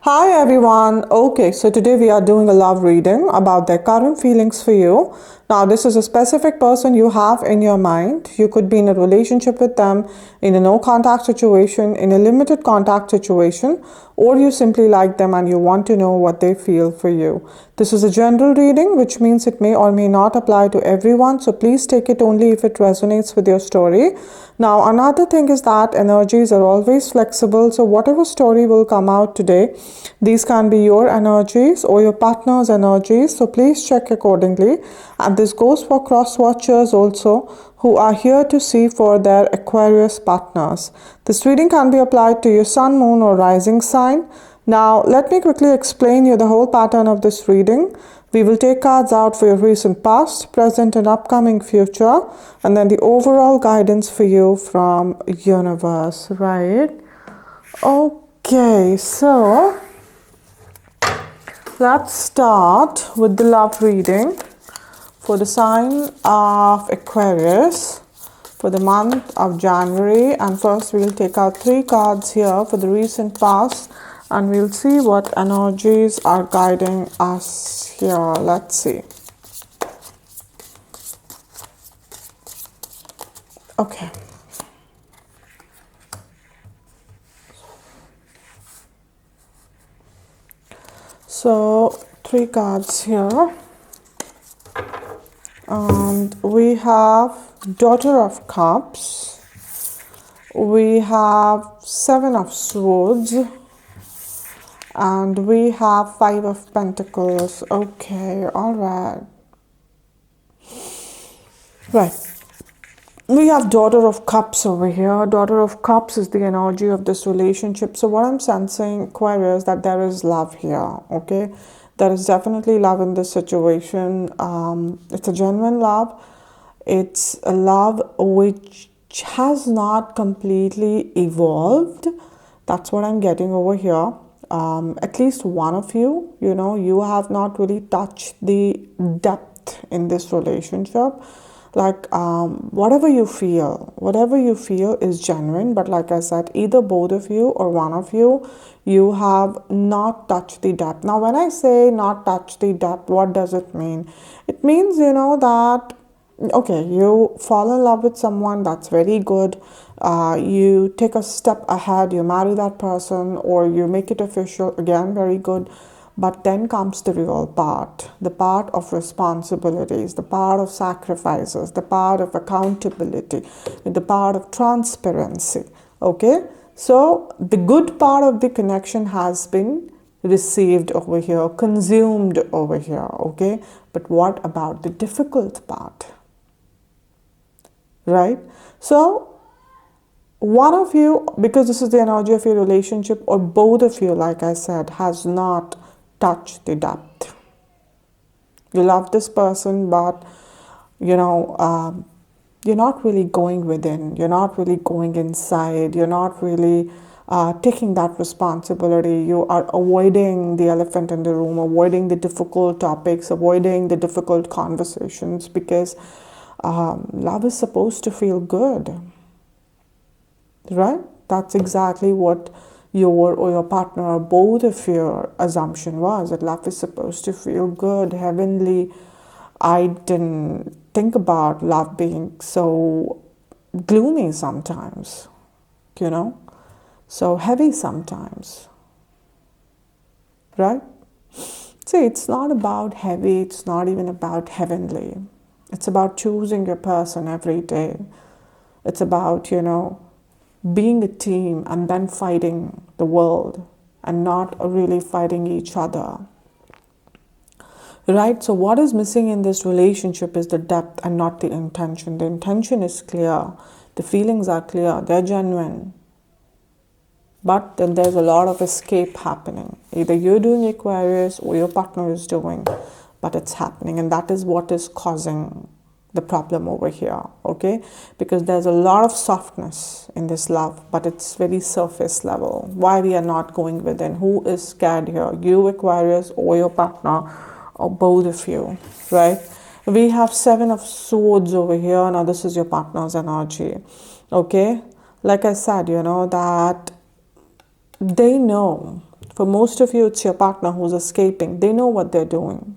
Hi everyone. Okay, so today we are doing a love reading about their current feelings for you. Now, this is a specific person you have in your mind. You could be in a relationship with them, in a no contact situation, in a limited contact situation, or you simply like them and you want to know what they feel for you. This is a general reading, which means it may or may not apply to everyone. So please take it only if it resonates with your story. Now, another thing is that energies are always flexible. So whatever story will come out today, these can be your energies or your partner's energies. So please check accordingly. And this goes for cross watchers also, who are here to see for their Aquarius partners. This reading can be applied to your sun, moon, or rising sign. Now, let me quickly explain you the whole pattern of this reading. We will take cards out for your recent past, present, and upcoming future, and then the overall guidance for you from universe, right? Okay, so let's start with the love reading for the sign of Aquarius for the month of January. And first we'll take out 3 cards here for the recent past and we'll see what energies are guiding us here. Let's see. Okay. So 3 cards here. And we have Daughter of Cups. We have 7 of Swords. And we have 5 of Pentacles. Okay, alright. Right. We have Daughter of Cups over here. Daughter of Cups is the energy of this relationship. So what I'm sensing, Aquarius, that there is love here, okay? There is definitely love in this situation. It's a genuine love. It's a love which has not completely evolved. That's what I'm getting over here. At least one of you, you have not really touched the depth in this relationship. Like whatever you feel is genuine, but like I said, either both of you or one of you, you have not touched the depth. Now when I say not touch the depth, what does it mean? It means that okay, you fall in love with someone, that's very good. You take a step ahead, you marry that person, or you make it official, again, very good. But then comes the real part, the part of responsibilities, the part of sacrifices, the part of accountability, the part of transparency. Okay, so the good part of the connection has been received over here, consumed over here. Okay, but what about the difficult part? Right? So one of you, because this is the energy of your relationship, or both of you, like I said, has not touched the depth. You love this person, but you're not really going within. You're not really going inside. You're not really taking that responsibility. You are avoiding the elephant in the room, avoiding the difficult topics, avoiding the difficult conversations, because love is supposed to feel good, right? That's exactly what your or your partner or both of your assumption was, that love is supposed to feel good, heavenly. I didn't think about love being so gloomy sometimes, so heavy sometimes, right? See, it's not about heavy, it's not even about heavenly. It's about choosing your person every day. It's about, being a team and then fighting the world and not really fighting each other. Right? So what is missing in this relationship is the depth and not the intention. The intention is clear. The feelings are clear. They're genuine. But then there's a lot of escape happening. Either you're doing Aquarius or your partner is doing, but it's happening. And that is what is causing the problem over here, okay? Because there's a lot of softness in this love, but it's very surface level. Why we are not going within? Who is scared here? You, Aquarius, or your partner, or both of you, right? We have 7 of Swords over here. Now this is your partner's energy, okay? Like I said, that they know For most of you, it's your partner who's escaping. They know what they're doing.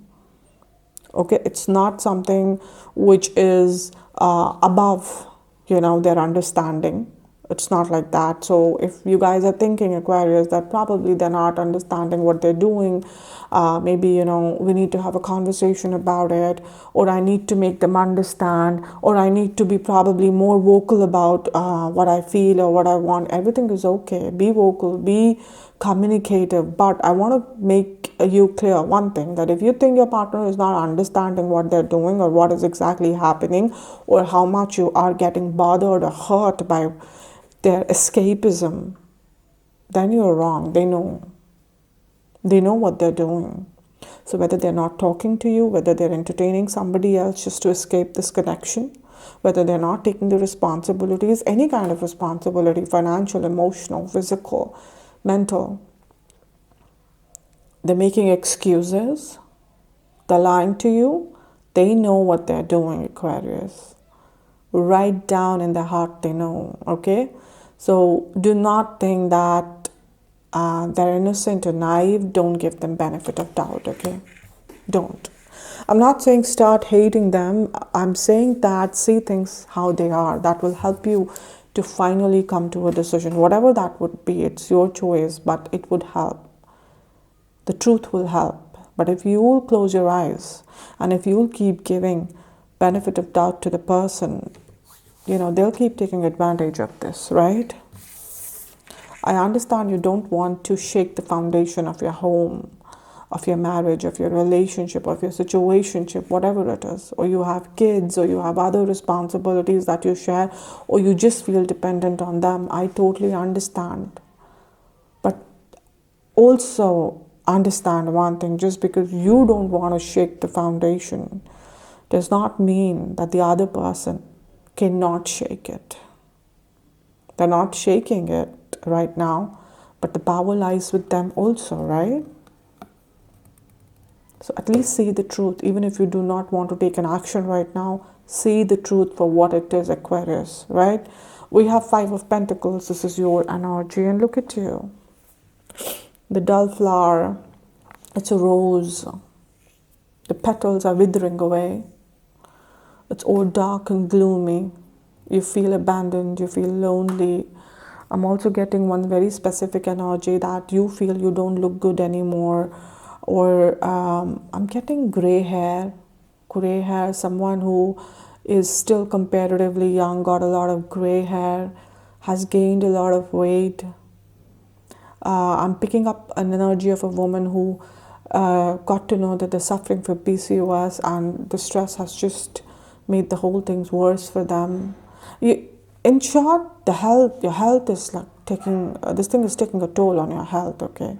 Okay, it's not something which is above, their understanding. It's not like that. So if you guys are thinking, Aquarius, that probably they're not understanding what they're doing, maybe, we need to have a conversation about it, or I need to make them understand, or I need to be probably more vocal about what I feel or what I want. Everything is okay. Be vocal, be communicative. But I want to make you clear one thing, that if you think your partner is not understanding what they're doing or what is exactly happening, or how much you are getting bothered or hurt by their escapism, then you're wrong. They know. They know what they're doing. So whether they're not talking to you, whether they're entertaining somebody else just to escape this connection, whether they're not taking the responsibilities, any kind of responsibility, financial, emotional, physical, mental, they're making excuses, they're lying to you, they know what they're doing, Aquarius. Right down in their heart, they know, okay? So do not think that they're innocent or naive. Don't give them benefit of doubt, okay? Don't. I'm not saying start hating them. I'm saying that see things how they are. That will help you to finally come to a decision. Whatever that would be, it's your choice, but it would help. The truth will help. But if you will close your eyes and if you'll keep giving benefit of doubt to the person, they'll keep taking advantage of this, right? I understand you don't want to shake the foundation of your home, of your marriage, of your relationship, of your situationship, whatever it is. Or you have kids, or you have other responsibilities that you share, or you just feel dependent on them. I totally understand. But also understand one thing, just because you don't want to shake the foundation does not mean that the other person cannot shake it. They're not shaking it right now, but the power lies with them also, right? So at least see the truth. Even if you do not want to take an action right now, see the truth for what it is, Aquarius, right? We have 5 of Pentacles. This is your energy, and look at you. The dull flower, it's a rose. The petals are withering away. It's all dark and gloomy. You feel abandoned, you feel lonely. I'm also getting one very specific energy that you feel you don't look good anymore. Or I'm getting gray hair, someone who is still comparatively young, got a lot of gray hair, has gained a lot of weight. I'm picking up an energy of a woman who got to know that they're suffering from PCOS, and the stress has just made the whole thing worse for them. In short, your health is like taking, this thing is taking a toll on your health, okay?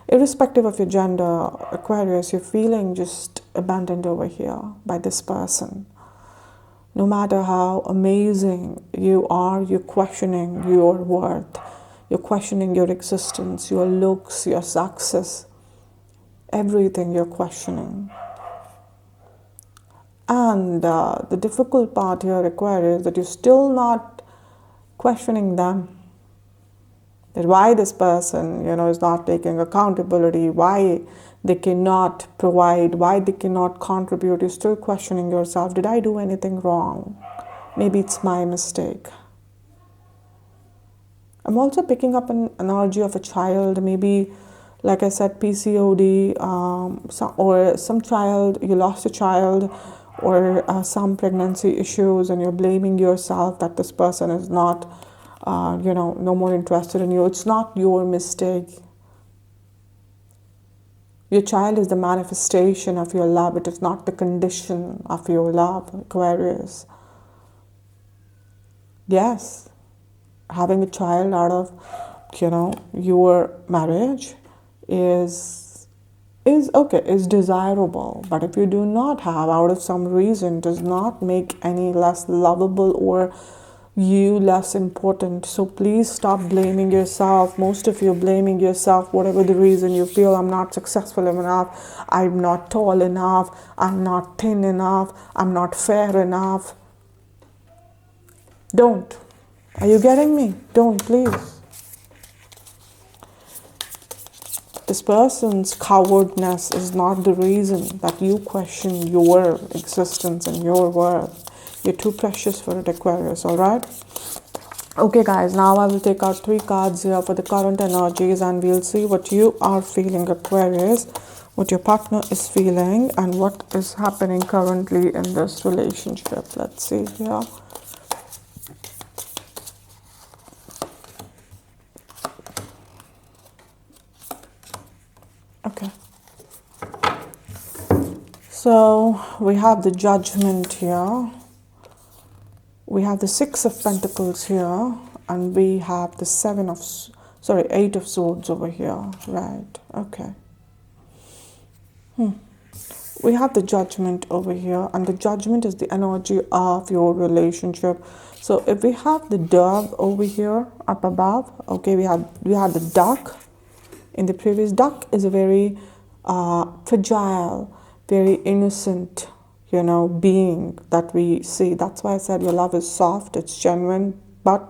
Irrespective of your gender, Aquarius, you're feeling just abandoned over here by this person. No matter how amazing you are, you're questioning your worth. You're questioning your existence, your looks, your success. Everything you're questioning. And the difficult part here, Aquarius, is that you're still not questioning them. That why this person, is not taking accountability, why they cannot provide, why they cannot contribute. You're still questioning yourself. Did I do anything wrong? Maybe it's my mistake. I'm also picking up an energy of a child, maybe, like I said, PCOD, or some child, you lost a child, or some pregnancy issues, and you're blaming yourself that this person is not, no more interested in you. It's not your mistake. Your child is the manifestation of your love. It is not the condition of your love, Aquarius. Yes, having a child out of, your marriage is okay, is desirable. But if you do not have, out of some reason, does not make any less lovable or you less important. So please stop blaming yourself. Most of you blaming yourself, whatever the reason you feel, I'm not successful enough, I'm not tall enough, I'm not thin enough, I'm not fair enough. Don't. Are you getting me? Don't, please. this person's cowardness is not the reason that you question your existence and your worth. You're too precious for it, Aquarius, alright? Okay guys, now I will take out 3 cards here for the current energies and we'll see what you are feeling, Aquarius, what your partner is feeling and what is happening currently in this relationship. Let's see here. Okay. So we have the Judgment here. We have the 6 of Pentacles here, and we have the 8 of Swords over here. Right, okay. We have the Judgment over here, and the Judgment is the energy of your relationship. So if we have the Dove over here up above, okay, we had the Duck in the previous. Duck is a very fragile, very innocent, being that we see. That's why I said your love is soft, it's genuine, but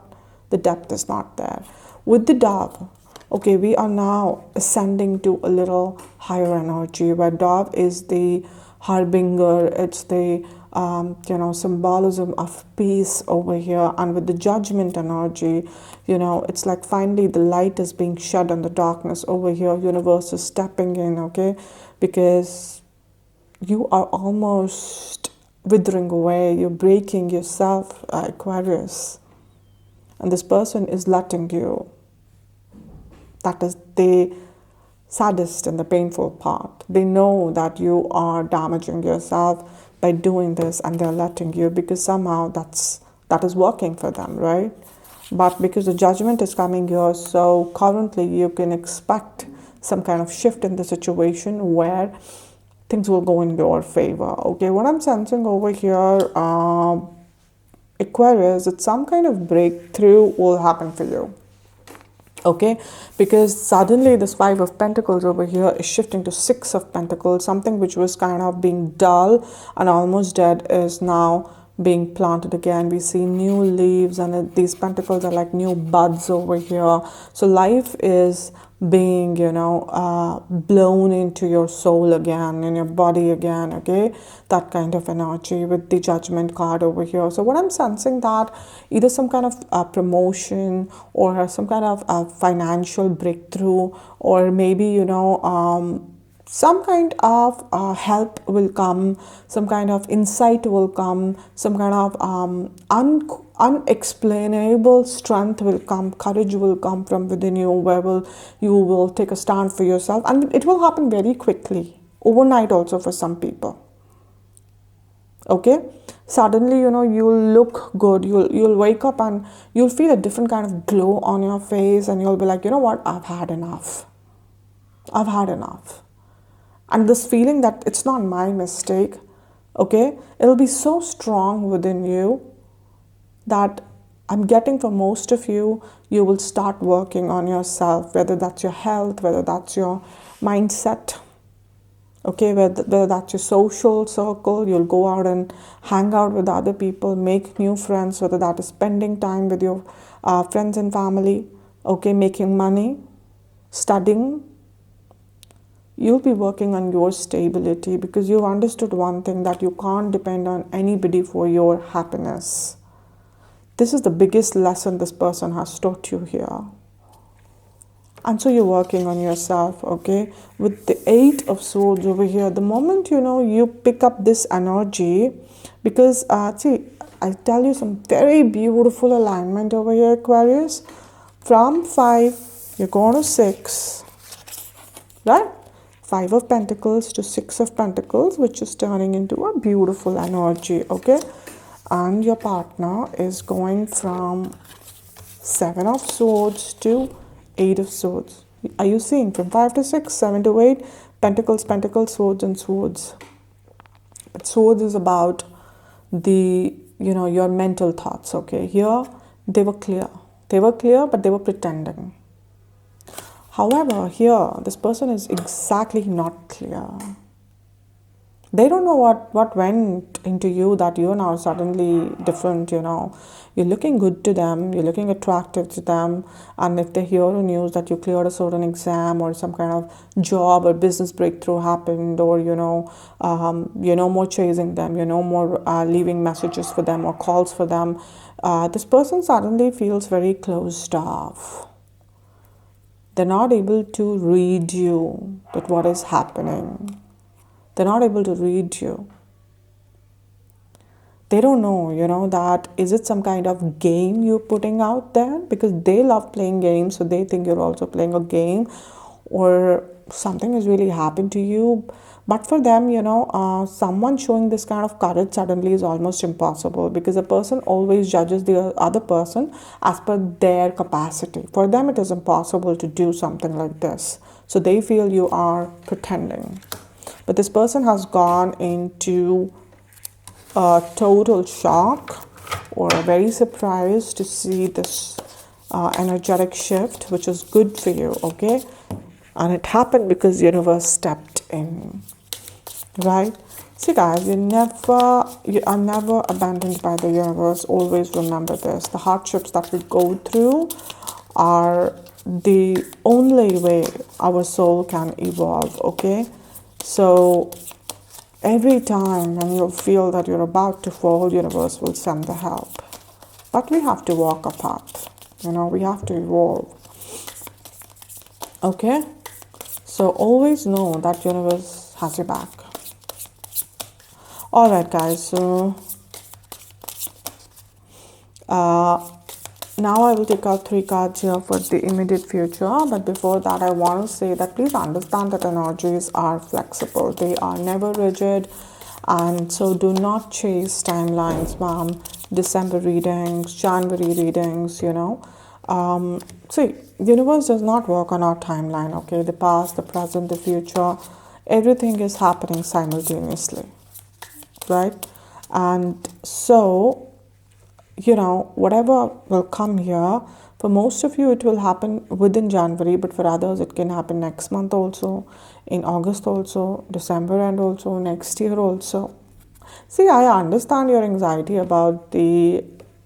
the depth is not there. With the Dove, okay, we are now ascending to a little higher energy where Dove is the harbinger, it's the symbolism of peace over here. And with the Judgment energy, it's like finally the light is being shed on the darkness over here. Universe is stepping in, okay, because you are almost withering away, you're breaking yourself, Aquarius, and this person is letting you. That is the saddest and the painful part. They know that you are damaging yourself by doing this, and they're letting you because somehow that is working for them, right? But because the Judgment is coming here, so currently you can expect some kind of shift in the situation where things will go in your favor. Okay, what I'm sensing over here, Aquarius, it's some kind of breakthrough will happen for you. Okay, because suddenly this 5 of Pentacles over here is shifting to 6 of Pentacles. Something which was kind of being dull and almost dead is now being planted again. We see new leaves, and these pentacles are like new buds over here. So life is being, blown into your soul again, in your body again, okay? That kind of energy with the Judgment card over here. So what I'm sensing that either some kind of promotion or some kind of financial breakthrough, or maybe, some kind of help will come, some kind of insight will come, some kind of unexplainable strength will come, courage will come from within you, where you will take a stand for yourself, and it will happen very quickly, overnight also for some people. Okay, suddenly you'll look good, you'll wake up and you'll feel a different kind of glow on your face, and you'll be like, what, I've had enough. And this feeling that it's not my mistake, okay, it'll be so strong within you that I'm getting for most of you, you will start working on yourself, whether that's your health, whether that's your mindset, okay, whether that's your social circle. You'll go out and hang out with other people, make new friends, whether that is spending time with your friends and family, okay, making money, studying. You'll be working on your stability because you've understood one thing, that you can't depend on anybody for your happiness. This is the biggest lesson this person has taught you here. And so you're working on yourself, okay? With the 8 of Swords over here, the moment, you pick up this energy, because, see, I tell you some very beautiful alignment over here, Aquarius. From 5, you're going to 6, right? 5 of Pentacles to 6 of Pentacles, which is turning into a beautiful energy, okay? And your partner is going from 7 of Swords to 8 of Swords. Are you seeing? From 5 to 6, 7 to 8, Pentacles, Pentacles, Swords and Swords. But Swords is about the, your mental thoughts, okay? Here, they were clear. They were clear, but they were pretending. However, here, this person is exactly not clear. They don't know what went into you that you're now suddenly different, you know. You're looking good to them, you're looking attractive to them, and if they hear a news that you cleared a certain exam or some kind of job or business breakthrough happened, or you're no more chasing them, you're no more leaving messages for them or calls for them, this person suddenly feels very closed off. They're not able to read you that what is happening. They're not able to read you. They don't know, that is it some kind of game you're putting out there, because they love playing games, so they think you're also playing a game, or something has really happened to you. But for them, someone showing this kind of courage suddenly is almost impossible, because a person always judges the other person as per their capacity. For them, it is impossible to do something like this. So they feel you are pretending. But this person has gone into a total shock or very surprised to see this energetic shift, which is good for you, okay? And it happened because universe stepped in, right? See guys, you are never abandoned by the universe. Always remember this. The hardships that we go through are the only way our soul can evolve, okay? So every time when you feel that you're about to fall, universe will send the help. But we have to walk a path. We have to evolve. Okay? So always know that universe has your back. Alright guys, so now I will take out 3 cards here for the immediate future. But before that, I want to say that please understand that energies are flexible. They are never rigid. And so do not chase timelines, ma'am. December readings, January readings, See, the universe does not work on our timeline, okay? The past, the present, the future, everything is happening simultaneously, right? And so whatever will come here, for most of you, it will happen within January, but for others, it can happen next month also, in August also, December, and also next year also. See, I understand your anxiety about the,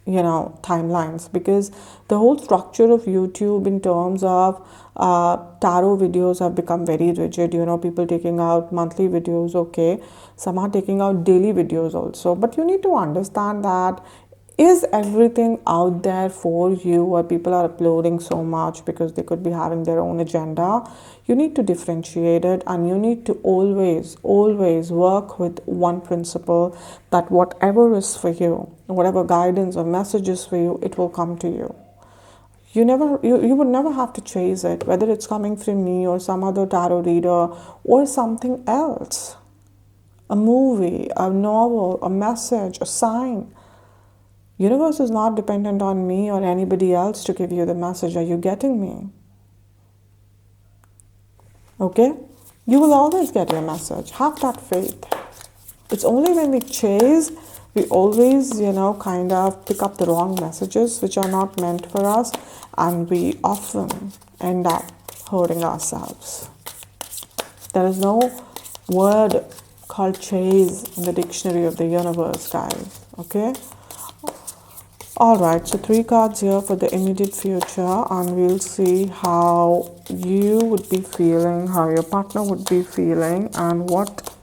timelines, because the whole structure of YouTube in terms of tarot videos have become very rigid. People taking out monthly videos, okay. Some are taking out daily videos also. But you need to understand that is everything out there for you, or people are uploading so much because they could be having their own agenda? You need to differentiate it, and you need to always work with one principle, that whatever is for you, whatever guidance or messages for you, it will come to you. You would never have to chase it, whether it's coming from me or some other tarot reader or something else. A movie, a novel, a message, a sign. Universe is not dependent on me or anybody else to give you the message. Are you getting me? Okay? You will always get your message. Have that faith. It's only when we chase, we always, kind of pick up the wrong messages which are not meant for us, and we often end up hurting ourselves. There is no word called chase in the dictionary of the universe, guys. Okay? Alright, so 3 cards here for the immediate future, and we'll see how you would be feeling, how your partner would be feeling, and what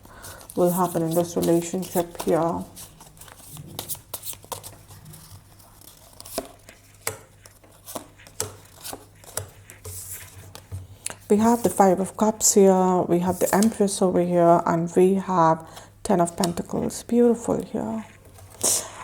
will happen in this relationship here. We have the 5 of Cups here, we have the Empress over here, and we have 10 of Pentacles. Beautiful here.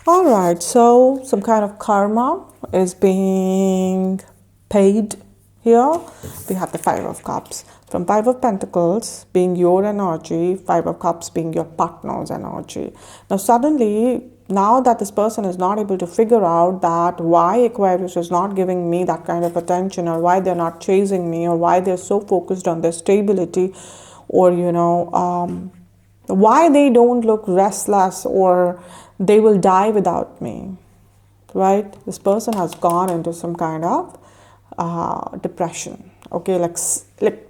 Alright, so some kind of karma is being paid here. We have the 5 of Cups. From 5 of Pentacles being your energy, 5 of Cups being your partner's energy. Now suddenly, now that this person is not able to figure out that why Aquarius is not giving me that kind of attention, or why they're not chasing me, or why they're so focused on their stability, or why they don't look restless, or they will die without me, right? This person has gone into some kind of depression, okay, like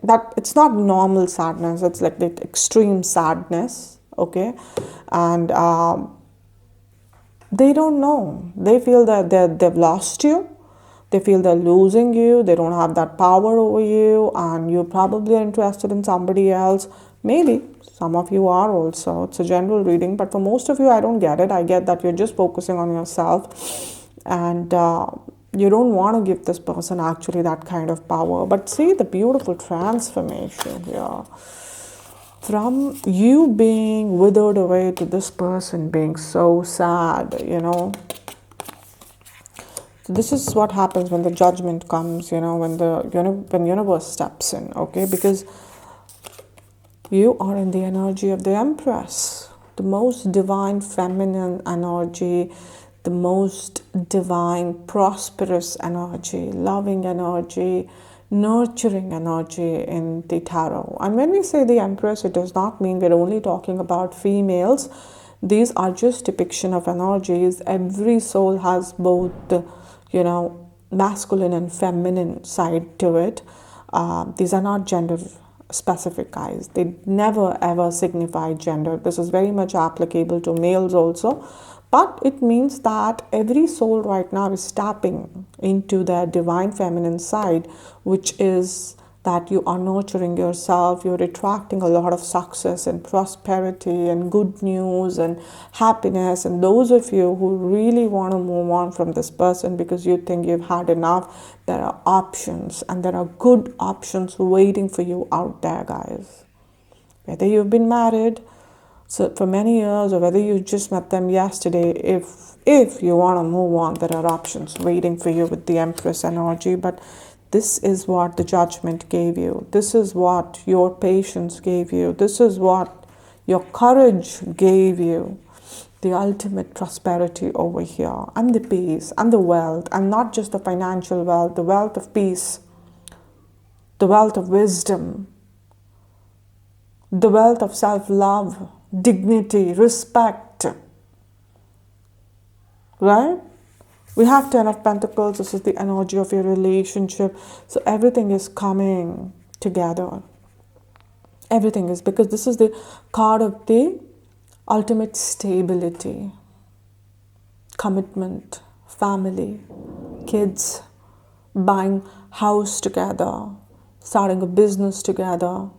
that. It's not normal sadness, it's like the extreme sadness, okay? And they don't know. They feel that they've lost you. They feel they're losing you. They don't have that power over you, and you're probably interested in somebody else. Maybe some of you are also. It's a general reading, but for most of you, I don't get it. I get that you're just focusing on yourself, and you don't want to give this person actually that kind of power. But see the beautiful transformation here, from you being withered away to this person being so sad, So this is what happens when the judgment comes, when when universe steps in, okay? Because you are in the energy of the Empress, the most divine feminine energy, the most divine prosperous energy, loving energy, nurturing energy in the tarot. And when we say the Empress, it does not mean we're only talking about females. These are just depiction of energies. Every soul has both the, masculine and feminine side to it. These are not gender specific, guys. They never ever signify gender. This is very much applicable to males also. But it means that every soul right now is tapping into their divine feminine side, which is that you are nurturing yourself, you're attracting a lot of success and prosperity and good news and happiness. And those of you who really want to move on from this person because you think you've had enough, there are options, and there are good options waiting for you out there, guys. Whether you've been married for many years or whether you just met them yesterday, if you want to move on, there are options waiting for you with the Empress energy. But this is what the judgment gave you. This is what your patience gave you. This is what your courage gave you. The ultimate prosperity over here, and the peace, and the wealth, and not just the financial wealth, the wealth of peace, the wealth of wisdom, the wealth of self-love, dignity, respect, right? We have Ten of Pentacles. This is the energy of your relationship. So everything is coming together. Everything is, because this is the card of the ultimate stability, commitment, family, kids, buying house together, starting a business together,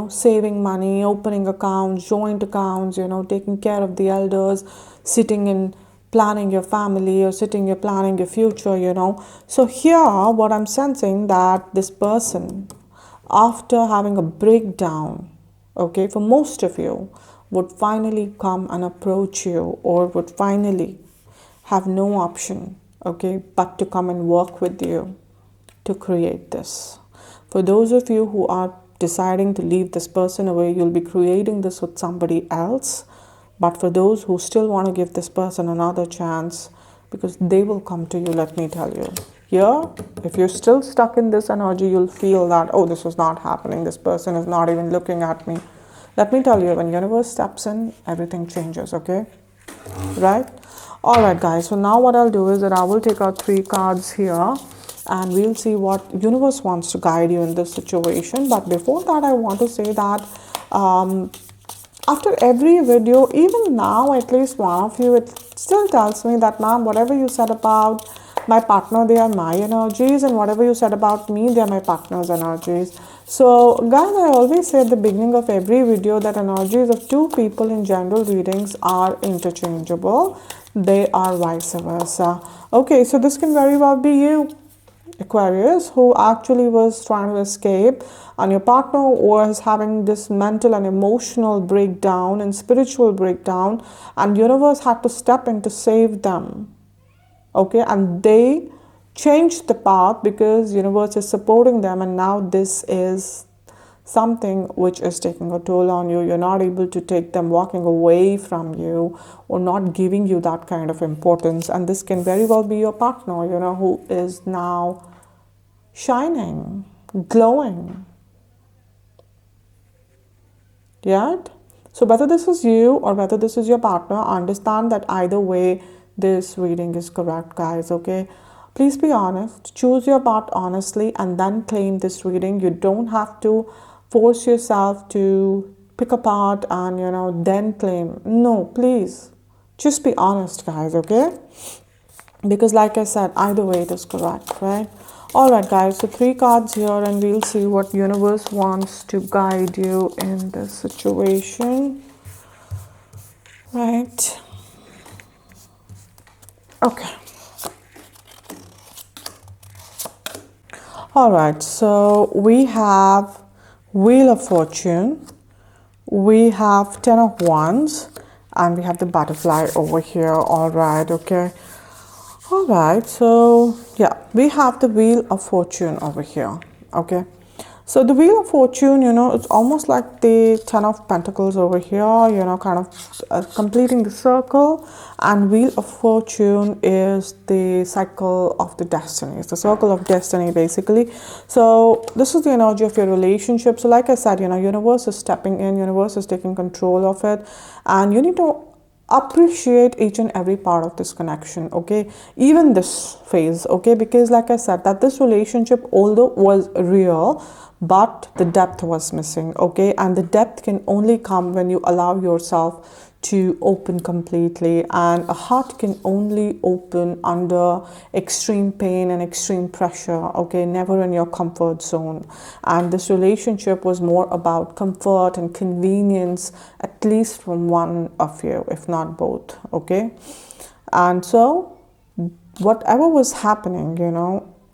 saving money, opening accounts, joint accounts, taking care of the elders, sitting in planning your family, or sitting you're planning your future, So here, what I'm sensing, that this person, after having a breakdown, okay, for most of you, would finally come and approach you, or would finally have no option, okay, but to come and work with you to create this. For those of you who are deciding to leave this person away, you'll be creating this with somebody else. But for those who still want to give this person another chance, because they will come to you, let me tell you. Here, if you're still stuck in this energy, you'll feel that, oh, this is not happening. This person is not even looking at me. Let me tell you, when universe steps in, everything changes, okay? Right? All right, guys. So now what I'll do is that I will take out 3 cards here, and we'll see what universe wants to guide you in this situation. But before that, I want to say that after every video, even now, at least one of you, it still tells me that, ma'am, whatever you said about my partner, they are my energies, and whatever you said about me, they are my partner's energies. So guys, I always say at the beginning of every video that energies of 2 people in general readings are interchangeable. They are vice versa. Okay, so this can very well be you, Aquarius, who actually was trying to escape, and your partner was having this mental and emotional breakdown and spiritual breakdown, and universe had to step in to save them. Okay, and they changed the path because universe is supporting them, and now this is something which is taking a toll on you. You're not able to take them walking away from you, or not giving you that kind of importance. And this can very well be your partner, who is now shining, glowing. Yeah? So whether this is you or whether this is your partner, understand that either way, this reading is correct, guys, okay? Please be honest. Choose your path honestly and then claim this reading. You don't have to force yourself to pick apart and, then claim. No, please. Just be honest, guys, okay? Because like I said, either way it is correct, right? All right, guys, so 3 cards here, and we'll see what universe wants to guide you in this situation, right? Okay. All right, so we have Wheel of Fortune, we have 10 of Wands, and we have the butterfly over here. All right, okay. All right, so yeah, we have the Wheel of Fortune over here, okay. So the Wheel of Fortune, it's almost like the 10 of Pentacles over here, kind of completing the circle. And Wheel of Fortune is the cycle of the destiny. It's the circle of destiny, basically. So this is the energy of your relationship. So like I said, universe is stepping in, universe is taking control of it. And you need to appreciate each and every part of this connection, okay, even this phase, okay, because like I said, that this relationship, although was real, but the depth was missing, okay, and the depth can only come when you allow yourself to open completely, and a heart can only open under extreme pain and extreme pressure, okay, never in your comfort zone. And this relationship was more about comfort and convenience, at least from one of you, if not both, okay. And so whatever was happening,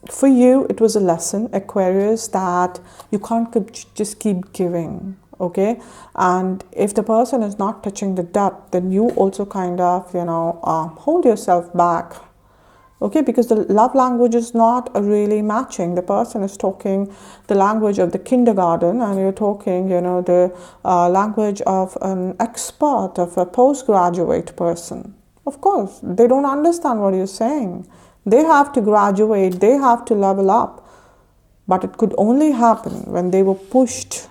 for you it was a lesson, Aquarius, that you can't just keep giving, okay. And if the person is not touching the depth, then you also kind of hold yourself back, okay, because the love language is not really matching. The person is talking the language of the kindergarten, and you're talking the language of an expert, of a postgraduate person. Of course they don't understand what you're saying. They have to graduate, they have to level up, but it could only happen when they were pushed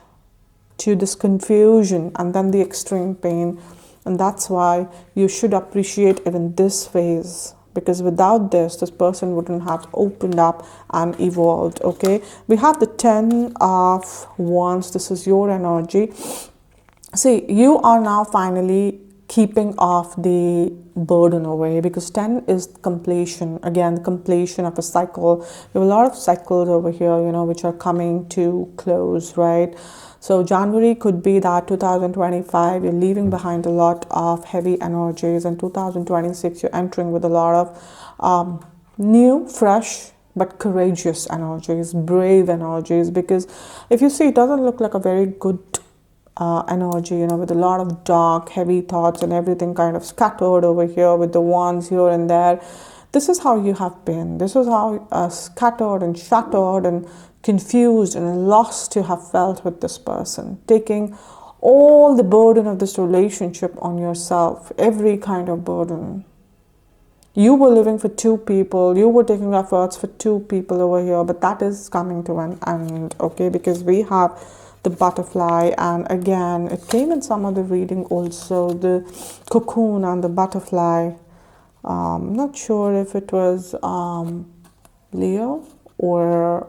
to this confusion and then the extreme pain. And that's why you should appreciate even this phase, because without this person wouldn't have opened up and evolved, okay. We have the 10 of Wands. This is your energy. See, you are now finally keeping off the burden away, because 10 is completion, again, completion of a cycle. We have a lot of cycles over here, which are coming to close, right? So January could be that 2025, you're leaving behind a lot of heavy energies, and 2026, you're entering with a lot of new, fresh, but courageous energies, brave energies, because if you see, it doesn't look like a very good energy, with a lot of dark, heavy thoughts and everything kind of scattered over here with the wands here and there. This is how you have been. This is how scattered and shattered and confused and lost you have felt with this person, taking all the burden of this relationship on yourself, every kind of burden. You were living for 2 people, you were taking efforts for 2 people over here, but that is coming to an end, okay, because we have the butterfly, and again, it came in some other reading also, the cocoon and the butterfly. Not sure if it was Leo or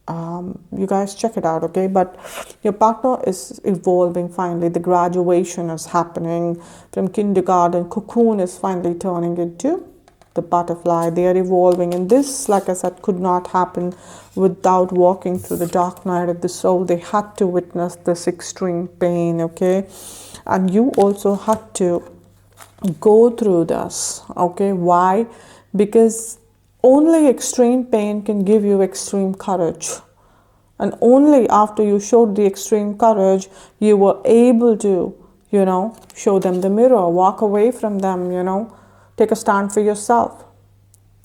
you guys check it out, okay. But your partner is evolving finally. The graduation is happening from kindergarten. Cocoon is finally turning into the butterfly. They are evolving, and this, like I said, could not happen without walking through the dark night of the soul. They had to witness this extreme pain, okay, and you also had to go through this, okay. Why? Because only extreme pain can give you extreme courage, and only after you showed the extreme courage, you were able to show them the mirror, walk away from them, take a stand for yourself.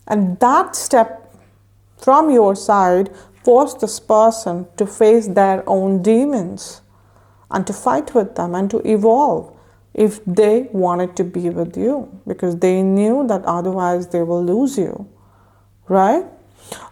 And that step from your side forced this person to face their own demons and to fight with them and to evolve if they wanted to be with you, because they knew that otherwise they will lose you, right?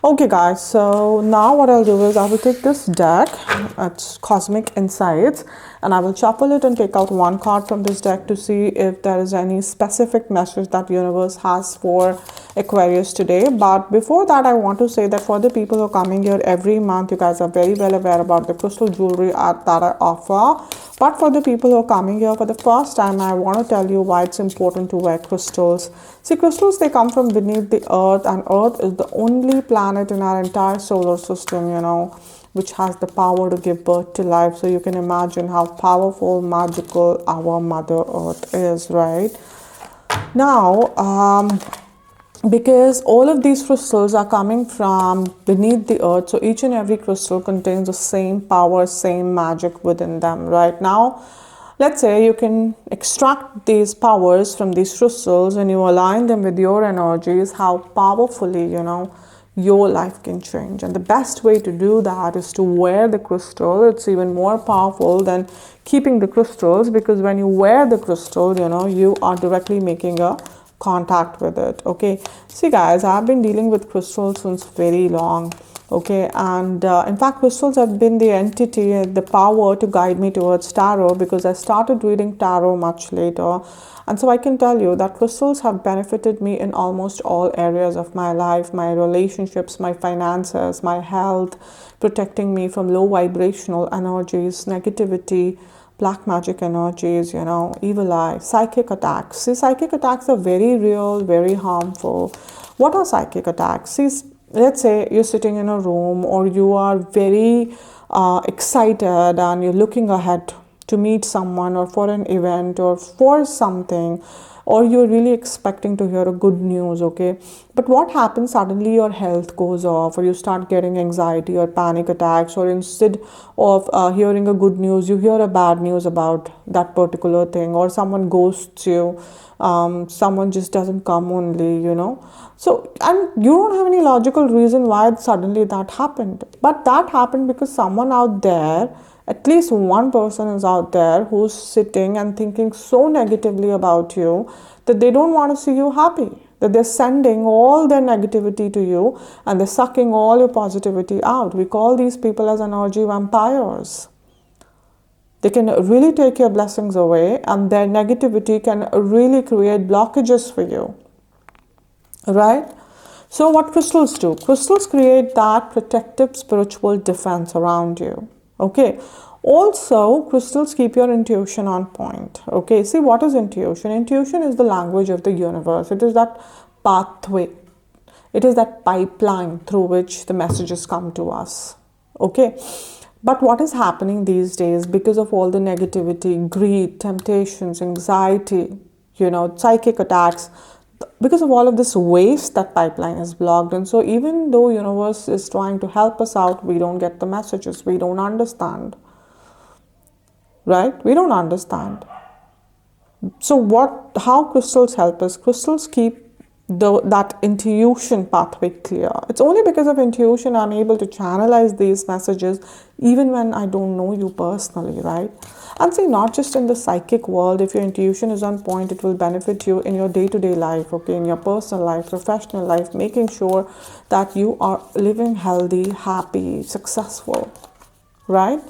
Okay, guys, so now what I'll do is I will take this deck, it's Cosmic Insights, and I will shuffle it and take out one card from this deck to see if there is any specific message that universe has for Aquarius today. But before that, I want to say that for the people who are coming here every month, you guys are very well aware about the crystal jewelry that I offer. But for the people who are coming here for the first time, I want to tell you why it's important to wear crystals. See, crystals, they come from beneath the earth, and earth is the only planet in our entire solar system, which has the power to give birth to life. So you can imagine how powerful, magical our Mother Earth is, right? Now, because all of these crystals are coming from beneath the earth, so each and every crystal contains the same power, same magic within them. Right now, let's say you can extract these powers from these crystals and you align them with your energies, how powerfully your life can change. And the best way to do that is to wear the crystal. It's even more powerful than keeping the crystals, because when you wear the crystal, you are directly making a contact with it. Okay, see guys, I've been dealing with crystals since very long. Okay, and in fact, crystals have been the entity, the power to guide me towards tarot, because I started reading tarot much later. And so I can tell you that crystals have benefited me in almost all areas of my life, my relationships, my finances, my health, protecting me from low vibrational energies, negativity, black magic energies, evil eye, psychic attacks. See, psychic attacks are very real, very harmful. What are psychic attacks? See, let's say you're sitting in a room, or you are very excited and you're looking ahead to meet someone or for an event or for something, or you're really expecting to hear a good news. Okay, but what happens, suddenly your health goes off, or you start getting anxiety or panic attacks, or instead of hearing a good news, you hear a bad news about that particular thing, or someone ghosts you, someone just doesn't come only, so, and you don't have any logical reason why suddenly that happened, but that happened because someone out there, at least one person is out there who's sitting and thinking so negatively about you that they don't want to see you happy, that they're sending all their negativity to you and they're sucking all your positivity out. We call these people as energy vampires. They can really take your blessings away, and their negativity can really create blockages for you, right? So what crystals do? Crystals create that protective spiritual defense around you. Okay. Also, crystals keep your intuition on point. Okay. See, what is intuition? Intuition is the language of the universe. It is that pathway. It is that pipeline through which the messages come to us. Okay. But what is happening these days, because of all the negativity, greed, temptations, anxiety, psychic attacks, because of all of this waste, that pipeline is blocked. And so even though universe is trying to help us out, we don't get the messages. We don't understand. Right? We don't understand. So how crystals help us? Crystals keep that intuition pathway clear. It's only because of intuition I'm able to channelize these messages even when I don't know you personally, right? And see, not just in the psychic world, if your intuition is on point, it will benefit you in your day-to-day life, okay, in your personal life, professional life, making sure that you are living healthy, happy, successful, right?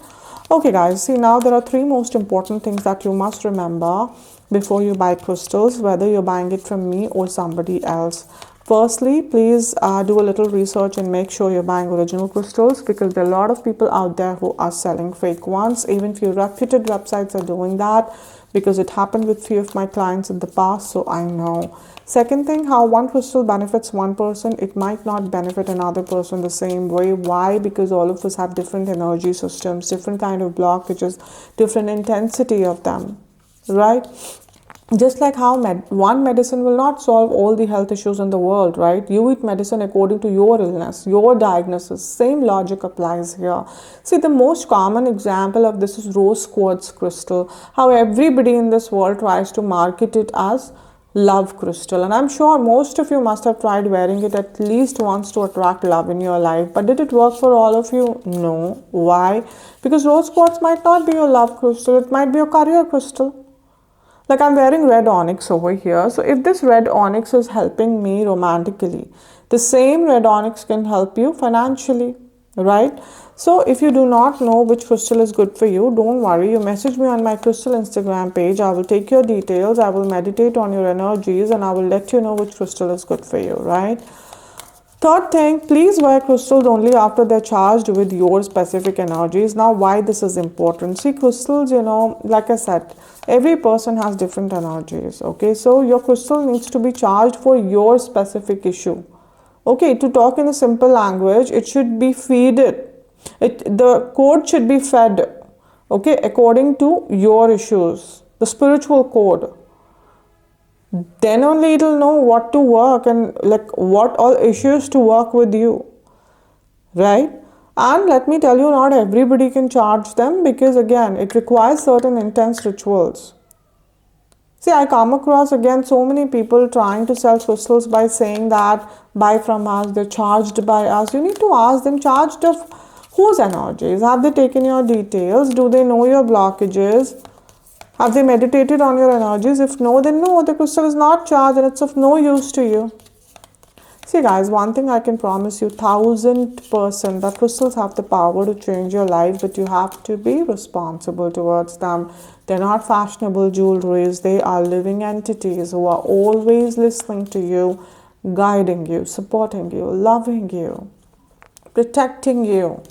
Okay guys, see, now there are three most important things that you must remember before you buy crystals, whether you're buying it from me or somebody else. Firstly, please do a little research and make sure you're buying original crystals, because there are a lot of people out there who are selling fake ones. Even few reputed websites are doing that, because it happened with few of my clients in the past, so I know. Second thing, how one crystal benefits one person, it might not benefit another person the same way. Why? Because all of us have different energy systems, different kind of blockages, different intensity of them, right? Just like how one medicine will not solve all the health issues in the world, right? You eat medicine according to your illness, your diagnosis. Same logic applies here. See, the most common example of this is rose quartz crystal. How everybody in this world tries to market it as love crystal. And I'm sure most of you must have tried wearing it at least once to attract love in your life. But did it work for all of you? No. Why? Because rose quartz might not be your love crystal. It might be your career crystal. Like I'm wearing red onyx over here. So if this red onyx is helping me romantically, the same red onyx can help you financially, right? So if you do not know which crystal is good for you, don't worry. You message me on my crystal Instagram page. I will take your details. I will meditate on your energies and I will let you know which crystal is good for you, right? Third thing, please wear crystals only after they're charged with your specific energies. Now, why this is important? See, crystals, like I said, every person has different energies. Okay, so your crystal needs to be charged for your specific issue. Okay, to talk in a simple language, it should be feeded. The code should be fed. Okay, according to your issues, the spiritual code. Then only it'll know what to work and like what all issues to work with you, right? And let me tell you, not everybody can charge them because again it requires certain intense rituals. See, I come across again so many people trying to sell crystals by saying that buy from us, they're charged by us. You need to ask them, charged of whose energies? Have they taken your details? Do they know your blockages? Have they meditated on your energies? If no, then no, the crystal is not charged and it's of no use to you. See guys, one thing I can promise you 1000% that crystals have the power to change your life, but you have to be responsible towards them. They're not fashionable jewelries. They are living entities who are always listening to you, guiding you, supporting you, loving you, protecting you.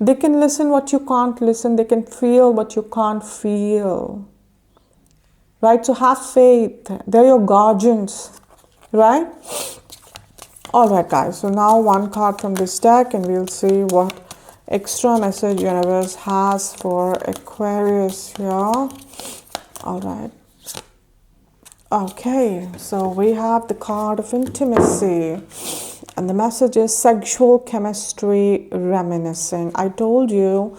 They can listen what you can't listen. They can feel what you can't feel. Right? So have faith. They're your guardians. Right? Alright guys. So now one card from this deck and we'll see what extra message universe has for Aquarius here. Alright. Okay. So we have the card of intimacy. And the message is sexual chemistry reminiscing. I told you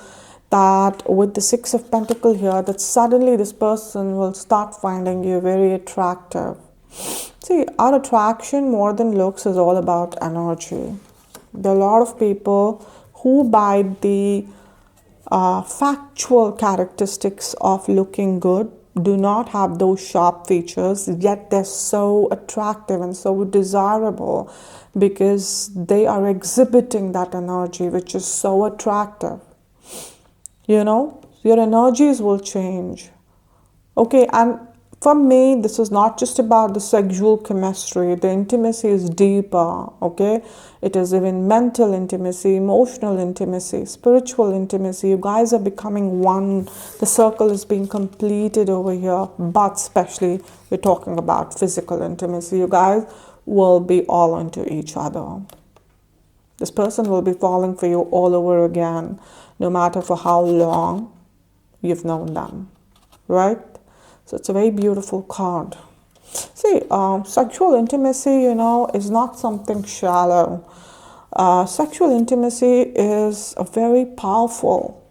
that with the Six of Pentacles here, that suddenly this person will start finding you very attractive. See, our attraction more than looks is all about energy. There are a lot of people who by the factual characteristics of looking good do not have those sharp features, yet they're so attractive and so desirable because they are exhibiting that energy which is so attractive. Your energies will change. Okay, and for me, this is not just about the sexual chemistry. The intimacy is deeper, okay? It is even mental intimacy, emotional intimacy, spiritual intimacy. You guys are becoming one. The circle is being completed over here, but especially we're talking about physical intimacy. You guys will be all into each other. This person will be falling for you all over again, no matter for how long you've known them, right? So it's a very beautiful card. See, sexual intimacy, is not something shallow. Sexual intimacy is a very powerful,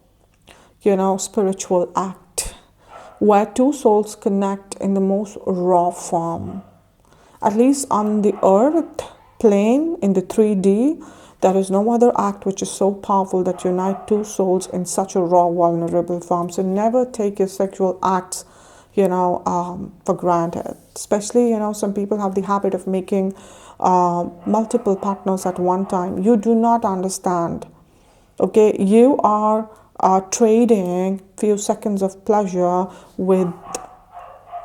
spiritual act where two souls connect in the most raw form. At least on the earth plane, in the 3D, there is no other act which is so powerful that unite two souls in such a raw, vulnerable form. So never take your sexual acts for granted. Especially, some people have the habit of making multiple partners at one time. You do not understand. Okay, you are trading few seconds of pleasure with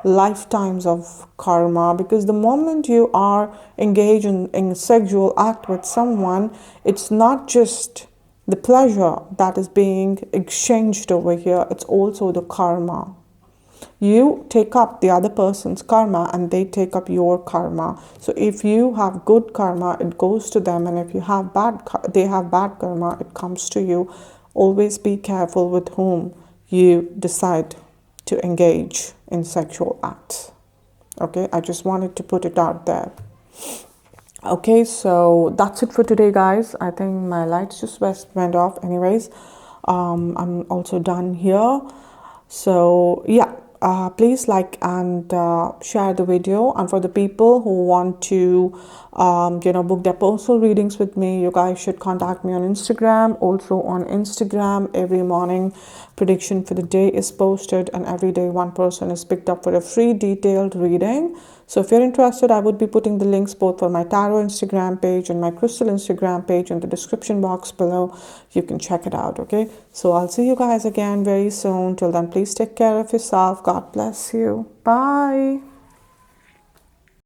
lifetimes of karma, because the moment you are engaged in a sexual act with someone, it's not just the pleasure that is being exchanged over here, it's also the karma. You take up the other person's karma and they take up your karma. So if you have good karma, it goes to them, and if you have they have bad karma, it comes to you. Always be careful with whom you decide to engage in sexual acts. Okay, I just wanted to put it out there. Okay, so that's it for today, guys. I think my lights just went off anyways. I'm also done here. So yeah, please like and share the video. And for the people who want to book their personal readings with me, you guys should contact me on Instagram. Also on Instagram, every morning prediction for the day is posted, and every day one person is picked up for a free detailed reading. So if you're interested, I would be putting the links both for my tarot Instagram page and my crystal Instagram page in the description box below. You can check it out. Okay, so I'll see you guys again very soon. Till then, please take care of yourself. God bless you. Bye.